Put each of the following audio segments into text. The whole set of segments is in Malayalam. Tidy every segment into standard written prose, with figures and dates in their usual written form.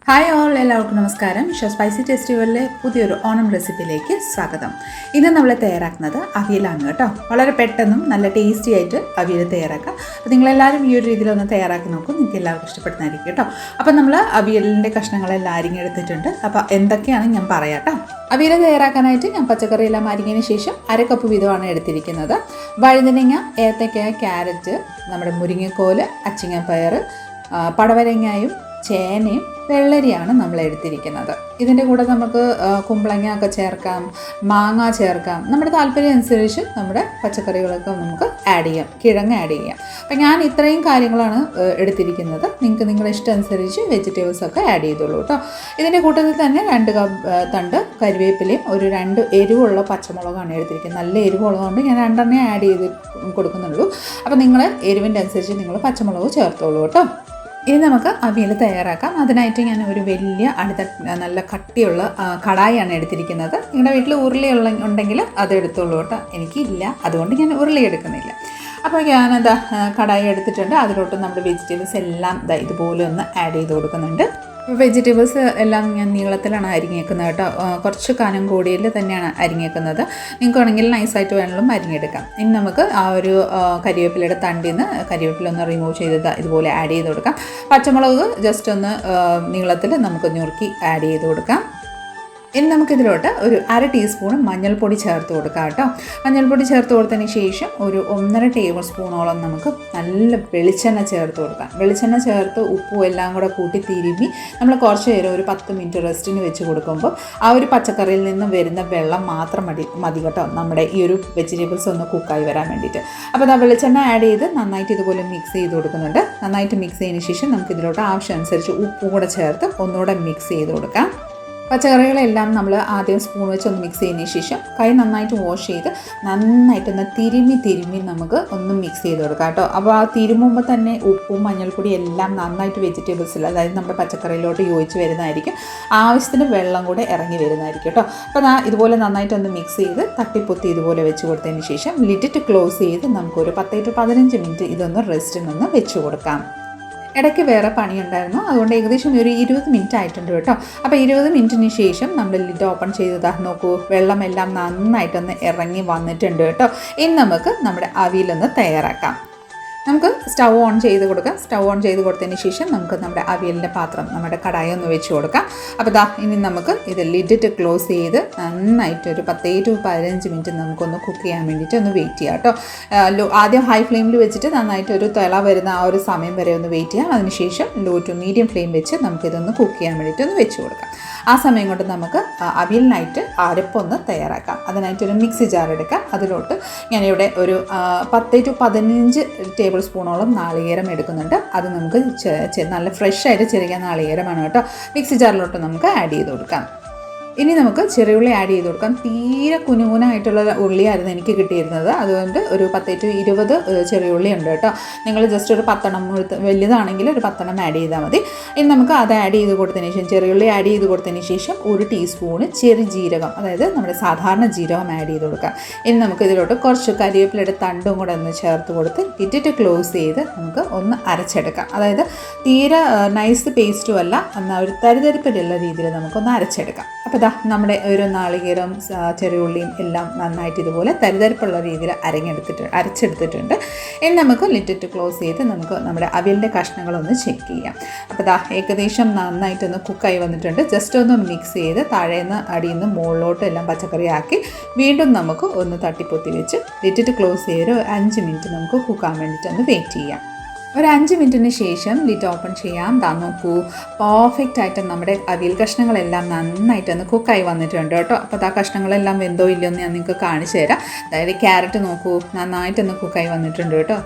ഹായ് ഓൾ, എല്ലാവർക്കും നമസ്കാരം. സ്പൈസി ഫെസ്റ്റിവലിലെ പുതിയൊരു ഓണം റെസിപ്പിയിലേക്ക് സ്വാഗതം. ഇന്ന് നമ്മൾ തയ്യാറാക്കുന്നത് അവിയലാണ് കേട്ടോ. വളരെ പെട്ടെന്നും നല്ല ടേസ്റ്റി ആയിട്ട് അവിയൽ തയ്യാറാക്കാം. അപ്പോൾ നിങ്ങളെല്ലാവരും ഈ ഒരു രീതിയിലൊന്ന് തയ്യാറാക്കി നോക്കും, നിങ്ങൾക്ക് എല്ലാവർക്കും ഇഷ്ടപ്പെടുന്നതായിരിക്കും കേട്ടോ. അപ്പോൾ നമ്മൾ അവിയലിൻ്റെ കഷ്ണങ്ങളെല്ലാം അരിഞ്ഞെടുത്തിട്ടുണ്ട്. അപ്പോൾ എന്തൊക്കെയാണ് ഞാൻ പറയാം കേട്ടോ. അവിയൽ തയ്യാറാക്കാനായിട്ട് ഞാൻ പച്ചക്കറിയെല്ലാം അരിഞ്ഞതിന് ശേഷം 1/2 കപ്പ് വീതമാണ് എടുത്തിരിക്കുന്നത്. വഴുതനങ്ങ, ഏത്തക്ക, ക്യാരറ്റ്, നമ്മുടെ മുരിങ്ങക്കോല്, അച്ചിങ്ങപ്പയർ, പടവലങ്ങയും ചേനയും വെള്ളരിയാണ് നമ്മൾ എടുത്തിരിക്കുന്നത്. ഇതിൻ്റെ കൂടെ നമുക്ക് കുമ്പളങ്ങ ഒക്കെ ചേർക്കാം, മാങ്ങ ചേർക്കാം. നമ്മുടെ താല്പര്യം അനുസരിച്ച് നമ്മുടെ പച്ചക്കറികളൊക്കെ നമുക്ക് ആഡ് ചെയ്യാം, കിഴങ്ങ് ആഡ് ചെയ്യാം. അപ്പം ഞാൻ ഇത്രയും കാര്യങ്ങളാണ് എടുത്തിരിക്കുന്നത്. നിങ്ങൾക്ക് നിങ്ങളുടെ ഇഷ്ടം അനുസരിച്ച് വെജിറ്റബിൾസൊക്കെ ആഡ് ചെയ്തോളൂ കേട്ടോ. ഇതിൻ്റെ കൂട്ടത്തിൽ തന്നെ 2 തണ്ട് കരിവേപ്പിലയും 2 എരിവുള്ള പച്ചമുളകാണ് എടുത്തിരിക്കുന്നത്. നല്ല എരിവുള്ളതുകൊണ്ട് ഞാൻ 2 ആഡ് ചെയ്ത് കൊടുക്കുന്നുള്ളൂ. അപ്പോൾ നിങ്ങൾ എരിവിൻ്റെ അനുസരിച്ച് നിങ്ങൾ പച്ചമുളക് ചേർത്തോളൂ കേട്ടോ. ഇനി നമുക്ക് അവിയൽ തയ്യാറാക്കാം. അതിനായിട്ട് ഞാൻ ഒരു വലിയ നല്ല കട്ടിയുള്ള കടായിയാണ് എടുത്തിരിക്കുന്നത്. നിങ്ങളുടെ വീട്ടിൽ ഉരുളി ഉണ്ടെങ്കിൽ അത് എടുത്തോളൂ കേട്ടോ. എനിക്കില്ല, അതുകൊണ്ട് ഞാൻ ഉരുളി എടുക്കുന്നില്ല. അപ്പോൾ ഞാനത് കടായി എടുത്തിട്ടുണ്ട്. അതിലോട്ട് നമ്മുടെ വെജിറ്റബിൾസ് എല്ലാം ഇതുപോലെ ഒന്ന് ആഡ് ചെയ്ത് കൊടുക്കുന്നുണ്ട്. വെജിറ്റബിൾസ് എല്ലാം ഞാൻ നീളത്തിലാണ് അരിഞ്ഞേക്കുന്നത് കേട്ടോ. കുറച്ച് കനം കൂടിയിൽ തന്നെയാണ് അരിഞ്ഞേക്കുന്നത്. നിങ്ങൾക്ക് വേണമെങ്കിൽ നൈസായിട്ട് വേണമെങ്കിലും അരിഞ്ഞെടുക്കാം. ഇനി നമുക്ക് ആ ഒരു കരിവേപ്പിലയുടെ തണ്ടിൽ നിന്ന് കരിവേപ്പില ഒന്ന് റിമൂവ് ചെയ്ത് ഇതുപോലെ ആഡ് ചെയ്ത് കൊടുക്കാം. പച്ചമുളക് ജസ്റ്റ് ഒന്ന് നീളത്തിൽ നമുക്ക് ഞുറുക്കി ആഡ് ചെയ്ത് കൊടുക്കാം. ഇനി നമുക്കിതിലോട്ട് ഒരു 1/2 ടീസ്പൂൺ മഞ്ഞൾപ്പൊടി ചേർത്ത് കൊടുക്കാം കേട്ടോ. മഞ്ഞൾപ്പൊടി ചേർത്ത് കൊടുത്തതിന് ശേഷം ഒരു 1.5 ടേബിൾ സ്പൂണോളം നമുക്ക് നല്ല വെളിച്ചെണ്ണ ചേർത്ത് കൊടുക്കാം. വെളിച്ചെണ്ണ ചേർത്ത് ഉപ്പും എല്ലാം കൂടെ കൂട്ടി തിരുമ്മി നമ്മൾ കുറച്ച് നേരം ഒരു 10 മിനിറ്റ് റെസ്റ്റിന് വെച്ച് കൊടുക്കുമ്പോൾ ആ ഒരു പച്ചക്കറിയിൽ നിന്നും വരുന്ന വെള്ളം മാത്രം മതി കേട്ടോ, നമ്മുടെ ഈ ഒരു വെജിറ്റബിൾസ് ഒന്ന് കുക്കായി വരാൻ വേണ്ടിയിട്ട്. അപ്പോൾ ആ വെളിച്ചെണ്ണ ആഡ് ചെയ്ത് നന്നായിട്ട് ഇതുപോലെ മിക്സ് ചെയ്ത് കൊടുക്കുന്നുണ്ട്. നന്നായിട്ട് മിക്സ് ചെയ്തതിന് ശേഷം നമുക്കിതിലോട്ട് ആവശ്യമനുസരിച്ച് ഉപ്പും കൂടെ ചേർത്ത് ഒന്നുകൂടെ മിക്സ് ചെയ്ത് കൊടുക്കാം. പച്ചക്കറികളെല്ലാം നമ്മൾ ആദ്യം സ്പൂൺ വെച്ച് ഒന്ന് മിക്സ് ചെയ്തതിന് ശേഷം കൈ നന്നായിട്ട് വാഷ് ചെയ്ത് നന്നായിട്ടൊന്ന് തിരുമ്മി നമുക്ക് ഒന്ന് മിക്സ് ചെയ്ത് കൊടുക്കാം കേട്ടോ. അപ്പോൾ ആ തിരുമ്മുമ്പോൾ തന്നെ ഉപ്പും മഞ്ഞൾപ്പൊടി എല്ലാം നന്നായിട്ട് വെജിറ്റബിൾസിൽ, അതായത് നമ്മുടെ പച്ചക്കറിയിലോട്ട് യോജിച്ച് വരുന്നതായിരിക്കും. ആവശ്യത്തിന് വെള്ളം കൂടെ ഇറങ്ങി വരുന്നതായിരിക്കും കേട്ടോ. അപ്പോൾ ഇതുപോലെ നന്നായിട്ടൊന്ന് മിക്സ് ചെയ്ത് തട്ടിപ്പൊത്തി ഇതുപോലെ വെച്ച് കൊടുത്തതിന് ശേഷം ലിഡിറ്റ് ക്ലോസ് ചെയ്ത് നമുക്കൊരു 10 to 15 മിനിറ്റ് ഇതൊന്ന് റെസ്റ്റിനൊന്ന് വെച്ച് കൊടുക്കാം. ഇടയ്ക്ക് വേറെ പണിയുണ്ടായിരുന്നു, അതുകൊണ്ട് ഏകദേശം ഒരു 20 മിനിറ്റ് ആയിട്ടുണ്ട് കേട്ടോ. അപ്പോൾ 20 മിനിറ്റിന് ശേഷം നമ്മൾ ലിഡ് ഓപ്പൺ ചെയ്തതാ നോക്കൂ, വെള്ളമെല്ലാം നന്നായിട്ടൊന്ന് ഇറങ്ങി വന്നിട്ടുണ്ട് കേട്ടോ. ഇനി നമുക്ക് നമ്മുടെ അവിയലൊന്ന് തയ്യാറാക്കാം. നമുക്ക് സ്റ്റൗ ഓൺ ചെയ്ത് കൊടുക്കാം. സ്റ്റൗ ഓൺ ചെയ്ത് കൊടുത്തതിന് ശേഷം നമുക്ക് നമ്മുടെ അവിയലിൻ്റെ പാത്രം, നമ്മുടെ കടായി ഒന്ന് വെച്ച് കൊടുക്കാം. അപ്പോൾ ഇനി നമുക്ക് ഇത് ലിഡിറ്റ് ക്ലോസ് ചെയ്ത് നന്നായിട്ടൊരു 10 to 15 മിനിറ്റ് നമുക്കൊന്ന് കുക്ക് ചെയ്യാൻ വേണ്ടിയിട്ട് ഒന്ന് വെയിറ്റ് ചെയ്യാം കേട്ടോ. ആദ്യം ഹൈ ഫ്ലെയിമിൽ വെച്ചിട്ട് നന്നായിട്ടൊരു തിള വരുന്ന ആ ഒരു സമയം വരെ ഒന്ന് വെയിറ്റ് ചെയ്യാം. അതിനുശേഷം ലോ ടു മീഡിയം ഫ്ലെയിം വെച്ച് നമുക്കിതൊന്ന് കുക്ക് ചെയ്യാൻ വേണ്ടിയിട്ട് ഒന്ന് വെച്ച് കൊടുക്കാം. ആ സമയം കൊണ്ട് നമുക്ക് അവിയലിനായിട്ട് അരപ്പൊന്ന് തയ്യാറാക്കാം. അതിനായിട്ടൊരു മിക്സി ജാർ എടുക്കാം. അതിലോട്ട് ഞാനിവിടെ ഒരു 10 to 15 ടേബിൾ സ്പൂണോളം നാളികേരം എടുക്കുന്നുണ്ട്. അത് നമുക്ക് നല്ല ഫ്രഷായിട്ട് ചെറിയ നാളികേരമാണ് കേട്ടോ. മിക്സി ജാറിലോട്ട് നമുക്ക് ആഡ് ചെയ്ത് കൊടുക്കാം. ഇനി നമുക്ക് ചെറിയുള്ളി ആഡ് ചെയ്ത് കൊടുക്കാം. തീരെ കുനുകുനായിട്ടുള്ള ഉള്ളിയായിരുന്നു എനിക്ക് കിട്ടിയിരുന്നത്, അതുകൊണ്ട് ഒരു 10 to 20 ചെറിയുള്ളി ഉണ്ട് കേട്ടോ. നിങ്ങൾ ജസ്റ്റ് ഒരു 10 വലുതാണെങ്കിൽ ഒരു 10 ആഡ് ചെയ്താൽ മതി. ഇനി നമുക്ക് അത് ആഡ് ചെയ്ത് കൊടുത്തതിന് ശേഷം, ചെറിയുള്ളി ആഡ് ചെയ്ത് കൊടുത്തതിന് ശേഷം 1 ടീസ്പൂണ് ചെറു ജീരകം, അതായത് നമ്മുടെ സാധാരണ ജീരകം ആഡ് ചെയ്ത് കൊടുക്കാം. ഇനി നമുക്ക് ഇതിലോട്ട് കുറച്ച് കരിവേപ്പിലയുടെ തണ്ടും കൂടെ ഒന്ന് ചേർത്ത് കൊടുത്ത് ഇട്ടിട്ട് ക്ലോസ് ചെയ്ത് നമുക്ക് ഒന്ന് അരച്ചെടുക്കാം. അതായത് തീരെ നൈസ് പേസ്റ്റും അല്ല, എന്നാൽ ഒരു തരിതരിപ്പിലുള്ള രീതിയിൽ നമുക്കൊന്ന് അരച്ചെടുക്കാം. അപ്പോൾ നമ്മുടെ ഒരു നാളികേരം ചെറിയുള്ളിയും എല്ലാം നന്നായിട്ട് ഇതുപോലെ തരിതരിപ്പുള്ള രീതിയിൽ അരച്ചെടുത്തിട്ടുണ്ട്. ഇനി നമുക്ക് ലിഡിറ്റ് ക്ലോസ് ചെയ്ത് നമുക്ക് നമ്മുടെ അവിയലിൻ്റെ കഷ്ണങ്ങളൊന്ന് ചെക്ക് ചെയ്യാം. അപ്പോൾ ഏകദേശം നന്നായിട്ടൊന്ന് കുക്കായി വന്നിട്ടുണ്ട്. ജസ്റ്റ് ഒന്ന് മിക്സ് ചെയ്ത് താഴേന്ന് അടിയിൽ നിന്ന് മുകളിലോട്ട് എല്ലാം പച്ചക്കറി ആക്കി വീണ്ടും നമുക്ക് ഒന്ന് തട്ടിപ്പൊത്തി വെച്ച് ലിഡിറ്റ് ക്ലോസ് ചെയ്ത് ഒരു 5 മിനിറ്റ് നമുക്ക് കുക്കാൻ വേണ്ടിയിട്ട് ഒന്ന് വെയിറ്റ് ചെയ്യാം. ഒരു 5 മിനിറ്റിന് ശേഷം ലിഡ് ഓപ്പൺ ചെയ്യാം. നോക്കൂ, പെർഫെക്റ്റ് ആയിട്ട് നമ്മുടെ അവിയൽ കഷ്ണങ്ങളെല്ലാം നന്നായിട്ടൊന്ന് കുക്കായി വന്നിട്ടുണ്ട് കേട്ടോ. അപ്പോൾ കഷ്ണങ്ങളെല്ലാം വെന്തോ ഇല്ലയോ എന്ന് ഞാൻ നിങ്ങൾക്ക് കാണിച്ചു തരാം. അതായത് ക്യാരറ്റ് നോക്കൂ, നന്നായിട്ടൊന്ന് കുക്കായി വന്നിട്ടുണ്ട് കേട്ടോ.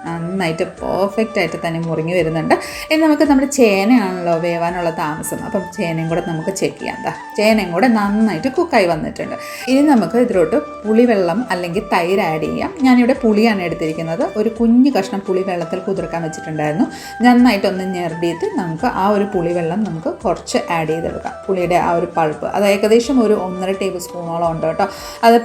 നന്നായിട്ട് പെർഫെക്റ്റ് ആയിട്ട് തന്നെ മുറിഞ്ഞ് വരുന്നുണ്ട്. ഇനി നമുക്ക് നമ്മുടെ ചേനയാണല്ലോ വേവാനുള്ള താമസം, അപ്പം ചേനയും കൂടെ നമുക്ക് ചെക്ക് ചെയ്യാം. ചേനയും കൂടെ നന്നായിട്ട് കുക്കായി വന്നിട്ടുണ്ട്. ഇനി നമുക്ക് ഇതിലോട്ട് പുളിവെള്ളം അല്ലെങ്കിൽ തൈര് ആഡ് ചെയ്യാം. ഞാനിവിടെ പുളിയാണ് എടുത്തിരിക്കുന്നത്. ഒരു കുഞ്ഞു കഷ്ണം പുളി വെള്ളത്തിൽ കുതിർക്കാൻ വെച്ചിട്ടുണ്ടായിരുന്നു. നന്നായിട്ടൊന്ന് ഞെരടിയിട്ട് നമുക്ക് ആ ഒരു പുളിവെള്ളം നമുക്ക് കുറച്ച് ആഡ് ചെയ്തെടുക്കാം. പുളിയുടെ ആ ഒരു പൾപ്പ് അത് ഏകദേശം ഒരു 1.5 ടേബിൾ സ്പൂണോളം ഉണ്ട് കേട്ടോ. അത്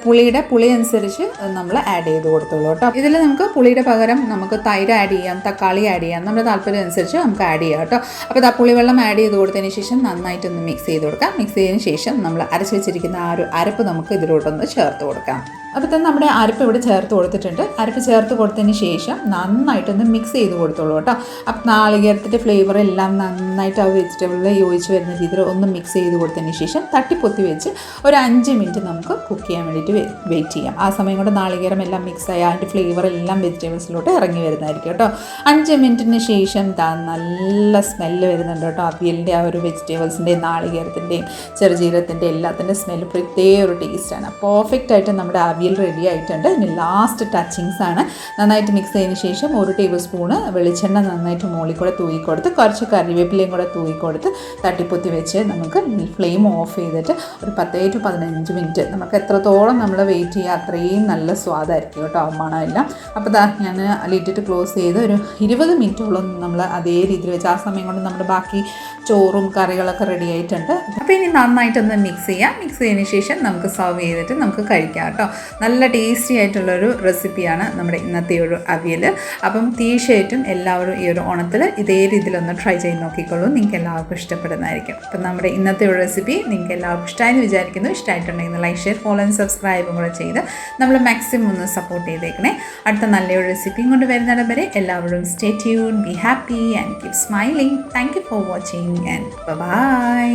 പുളി അനുസരിച്ച് നമ്മൾ ആഡ് ചെയ്ത് കൊടുത്തോളൂ കേട്ടോ. ഇതിൽ നമുക്ക് പുളിയുടെ പകരം നമുക്ക് നമുക്ക് തൈര് ആഡ് ചെയ്യാം, തക്കാളി ആഡ് ചെയ്യാം, നമ്മുടെ താല്പര്യം അനുസരിച്ച് നമുക്ക് ആഡ് ചെയ്യാം കേട്ടോ. അപ്പോൾ ഇതാ പുളിവെള്ളം ആഡ് ചെയ്ത് കൊടുത്തതിന് ശേഷം നന്നായിട്ടൊന്ന് മിക്സ് ചെയ്ത് കൊടുക്കാം. മിക്സ് ചെയ്തതിന് ശേഷം നമ്മൾ അരച്ച് വെച്ചിരിക്കുന്ന ആ ഒരു അരപ്പ് നമുക്ക് ഇതിലോട്ടൊന്ന് ചേർത്ത് കൊടുക്കാം. അപ്പോൾ തന്നെ നമ്മുടെ അരപ്പ് ഇവിടെ ചേർത്ത് കൊടുത്തിട്ടുണ്ട്. അരപ്പ് ചേർത്ത് കൊടുത്തതിന് ശേഷം നന്നായിട്ടൊന്ന് മിക്സ് ചെയ്ത് കൊടുത്തോളൂ കേട്ടോ. അപ്പോൾ നാളികേരത്തിൻ്റെ ഫ്ലേവർ എല്ലാം നന്നായിട്ട് ആ വെജിറ്റബിളിൽ യോജിച്ച് വരുന്ന രീതിയിൽ ഒന്ന് മിക്സ് ചെയ്ത് കൊടുത്തതിന് ശേഷം തട്ടിപ്പൊത്തി വെച്ച് ഒരു 5 മിനിറ്റ് നമുക്ക് കുക്ക് ചെയ്യാൻ വേണ്ടിയിട്ട് വെയിറ്റ് ചെയ്യാം. ആ സമയം കൊണ്ട് നാളികേരം എല്ലാം മിക്സായി അതിൻ്റെ ഫ്ലേവർ എല്ലാം വെജിറ്റബിൾസിലോട്ട് ഇറങ്ങി വരുന്നതായിരിക്കും കേട്ടോ. 5 മിനിറ്റിന് ശേഷം നല്ല സ്മെല്ല് വരുന്നുണ്ട് കേട്ടോ. അവിയലിൻ്റെ ആ ഒരു വെജിറ്റബിൾസിൻ്റെയും നാളികേരത്തിൻ്റെയും ചെറുജീരകത്തിൻ്റെ എല്ലാത്തിൻ്റെ സ്മെല്ല് പ്രത്യേക ഒരു ടേസ്റ്റാണ്. പെർഫെക്റ്റ് ആയിട്ട് നമ്മുടെ അവിയൽ റെഡി ആയിട്ടുണ്ട്. ഇനി ലാസ്റ്റ് ടച്ചിങ്സ് ആണ്. നന്നായിട്ട് മിക്സ് ചെയ്തതിന് ശേഷം 1 ടേബിൾ സ്പൂണ് വെളിച്ചെണ്ണ നന്നായിട്ട് മുകളിൽ കൂടെ തൂക്കിക്കൊടുത്ത് കുറച്ച് കറിവേപ്പിലയും കൂടെ തൂക്കിക്കൊടുത്ത് തട്ടിപ്പൊത്തി വെച്ച് നമുക്ക് ഫ്ലെയിം ഓഫ് ചെയ്തിട്ട് ഒരു 10 to 15 മിനിറ്റ് നമുക്ക് എത്രത്തോളം നമ്മൾ വെയിറ്റ് ചെയ്യുക അത്രയും നല്ല സ്വാദായിരിക്കും കേട്ടോ, മണമെല്ലാം. അപ്പോൾ ഞാൻ ലിറ്റിട്ട് ക്ലോസ് ചെയ്ത് ഒരു 20 മിനിറ്റോളം നമ്മൾ അതേ രീതിയിൽ വെച്ച് ആ സമയം കൊണ്ട് നമ്മുടെ ബാക്കി ചോറും കറികളൊക്കെ റെഡി ആയിട്ടുണ്ട്. അപ്പോൾ ഇനി നന്നായിട്ടൊന്ന് മിക്സ് ചെയ്യാം. മിക്സ് ചെയ്തതിന് ശേഷം നമുക്ക് സർവ് ചെയ്തിട്ട് നമുക്ക് കഴിക്കാം കേട്ടോ. നല്ല ടേസ്റ്റി ആയിട്ടുള്ളൊരു റെസിപ്പിയാണ് നമ്മുടെ ഇന്നത്തെ ഒരു അവിയൽ. അപ്പം തീർച്ചയായിട്ടും എല്ലാവരും ഈ ഒരു ഓണത്തിൽ ഇതേ രീതിയിലൊന്ന് ട്രൈ ചെയ്ത് നോക്കിക്കോളൂ. നിങ്ങൾക്ക് എല്ലാവർക്കും ഇഷ്ടപ്പെടുന്നതായിരിക്കും. അപ്പം നമ്മുടെ ഇന്നത്തെ ഒരു റെസിപ്പി നിങ്ങൾക്ക് എല്ലാവർക്കും ഇഷ്ടമായെന്ന് വിചാരിക്കുന്നു. ഇഷ്ടമായിട്ടുണ്ടെങ്കിൽ ലൈക്ക്, ഷെയർ, ഫോളോ ആൻഡ് സബ്സ്ക്രൈബും കൂടെ ചെയ്ത് നമ്മൾ മാക്സിമം ഒന്ന് സപ്പോർട്ട് ചെയ്തേക്കണേ. അടുത്ത നല്ലൊരു റെസിപ്പിയും കൊണ്ട് വരുന്നിടം വരെ എല്ലാവരും stay tune, be happy and keep smiling. Thank you for watching and by.